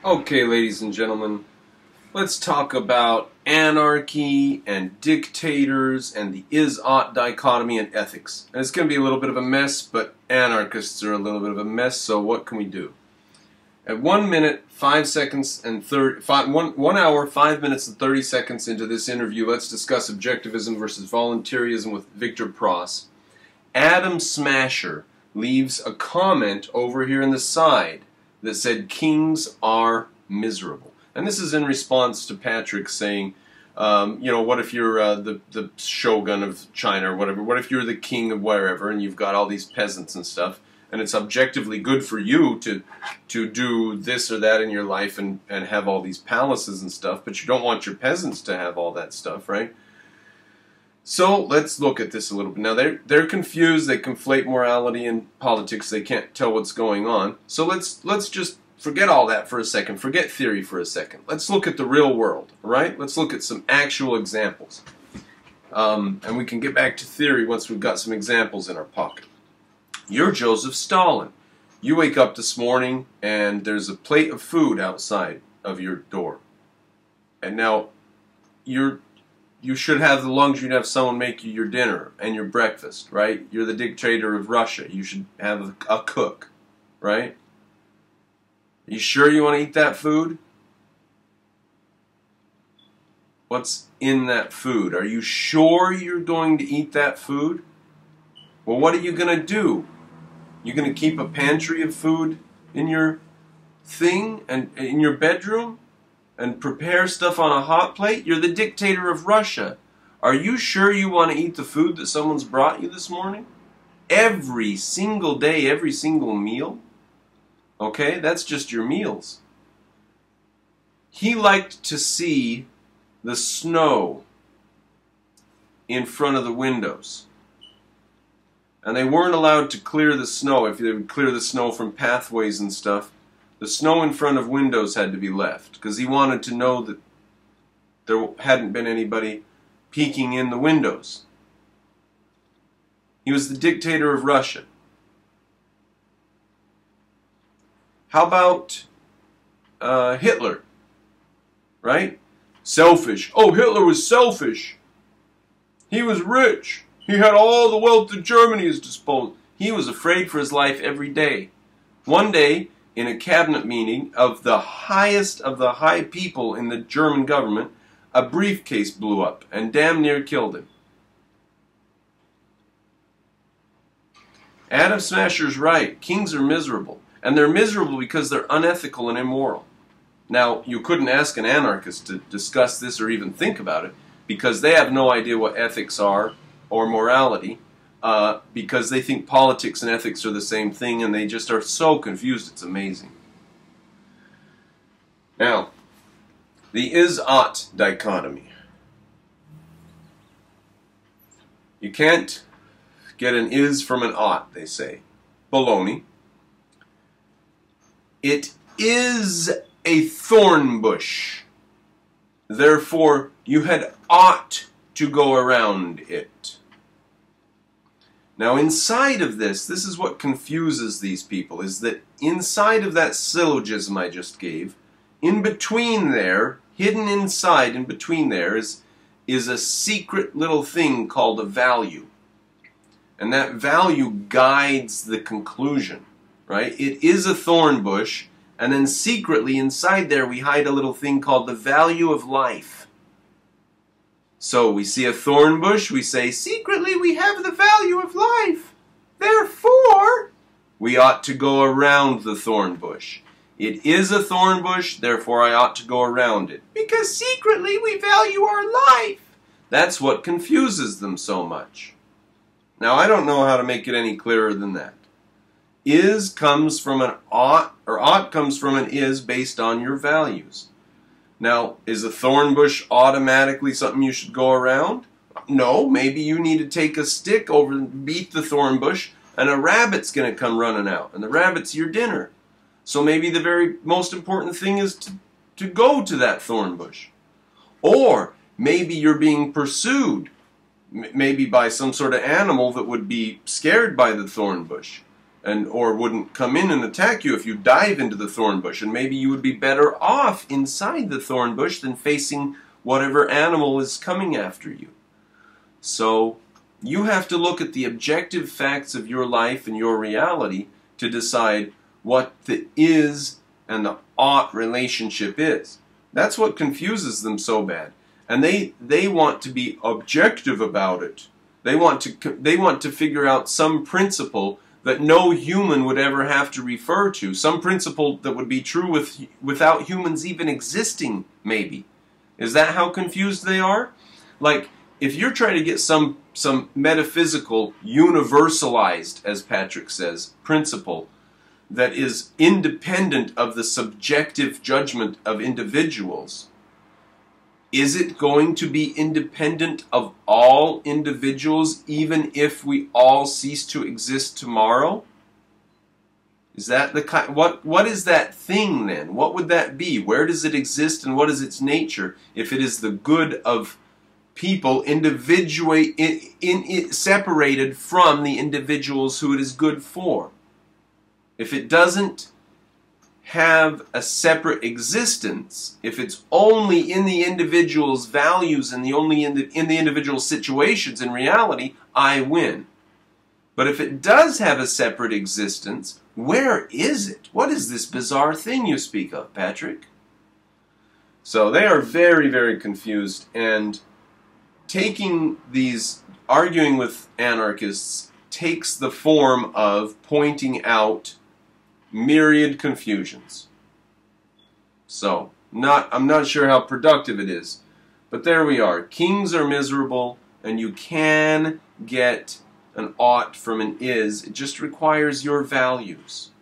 Okay, ladies and gentlemen, let's talk about anarchy and dictators and the is-ought dichotomy and ethics. And it's going to be a little bit of a mess, but anarchists are a little bit of a mess, so what can we do? At 1 minute, 5 seconds, and 1 hour, 5 minutes, and 30 seconds into this interview, let's discuss objectivism versus voluntarism with Victor Pross. Adam Smasher leaves a comment over here in the side that said, "Kings are miserable." And this is in response to Patrick saying, what if you're the shogun of China or whatever? What if you're the king of wherever and you've got all these peasants and stuff, and it's objectively good for you to do this or that in your life and have all these palaces and stuff, but you don't want your peasants to have all that stuff, right? So let's look at this a little bit. Now they're confused. They conflate morality and politics. They can't tell what's going on. So let's just forget all that for a second. Forget theory for a second. Let's look at the real world, right? Let's look at some actual examples. And we can get back to theory once we've got some examples in our pocket. You're Joseph Stalin. You wake up this morning and there's a plate of food outside of your door. And now you should have the luxury to have someone make you your dinner and your breakfast, right? You're the dictator of Russia. You should have a cook, right? Are you sure you want to eat that food? What's in that food? Are you sure you're going to eat that food? Well, what are you going to do? You're going to keep a pantry of food in your thing and in your bedroom and prepare stuff on a hot plate? You're the dictator of Russia. Are you sure you want to eat the food that someone's brought you this morning? Every single day, every single meal? Okay, that's just your meals. He liked to see the snow in front of the windows. And they weren't allowed to clear the snow. If they would clear the snow from pathways and stuff, the snow in front of windows had to be left, because he wanted to know that there hadn't been anybody peeking in the windows. He was the dictator of Russia. How about Hitler? Right? Selfish. Oh, Hitler was selfish. He was rich. He had all the wealth of Germany at his disposal. He was afraid for his life every day. One day, in a cabinet meeting of the highest of the high people in the German government, a briefcase blew up and damn near killed him. Adam Smasher's right. Kings are miserable. And they're miserable because they're unethical and immoral. Now, you couldn't ask an anarchist to discuss this or even think about it, because they have no idea what ethics are or morality, because they think politics and ethics are the same thing, and they just are so confused, it's amazing. Now, the is-ought dichotomy. You can't get an is from an ought, they say. Baloney. It is a thorn bush. Therefore, you had ought to go around it. Now, inside of this is what confuses these people, is that inside of that syllogism I just gave, in between there, hidden inside, in between there, is a secret little thing called a value. And that value guides the conclusion, right? It is a thorn bush, and then secretly inside there we hide a little thing called the value of life. So we see a thorn bush, we say, secretly we have the value of life. Therefore, we ought to go around the thorn bush. It is a thorn bush, therefore I ought to go around it. Because secretly we value our life. That's what confuses them so much. Now, I don't know how to make it any clearer than that. Is comes from an ought, or ought comes from an is based on your values. Now, is a thorn bush automatically something you should go around? No, maybe you need to take a stick over and beat the thorn bush, and a rabbit's going to come running out, and the rabbit's your dinner. So maybe the very most important thing is to go to that thorn bush. Or maybe you're being pursued, maybe by some sort of animal that would be scared by the thorn bush. or wouldn't come in and attack you if you dive into the thorn bush, and maybe you would be better off inside the thorn bush than facing whatever animal is coming after you. So you have to look at the objective facts of your life and your reality to decide what the is and the ought relationship is. That's what confuses them so bad. And they want to be objective about it. They want to figure out some principle that no human would ever have to refer to. Some principle that would be true without humans even existing, maybe. Is that how confused they are? Like, if you're trying to get some metaphysical, universalized, as Patrick says, principle that is independent of the subjective judgment of individuals, is it going to be independent of all individuals, even if we all cease to exist tomorrow? Is that the kind? What is that thing then? What would that be? Where does it exist, and what is its nature? If it is the good of people separated from the individuals who it is good for. If it doesn't have a separate existence, if it's only in the individual's values and only in the individual situations in reality, I win. But if it does have a separate existence, where is it? What is this bizarre thing you speak of, Patrick? So they are very, very confused, and arguing with anarchists takes the form of pointing out myriad confusions. So, I'm not sure how productive it is, but there we are. Kings are miserable, and you can get an ought from an is. It just requires your values.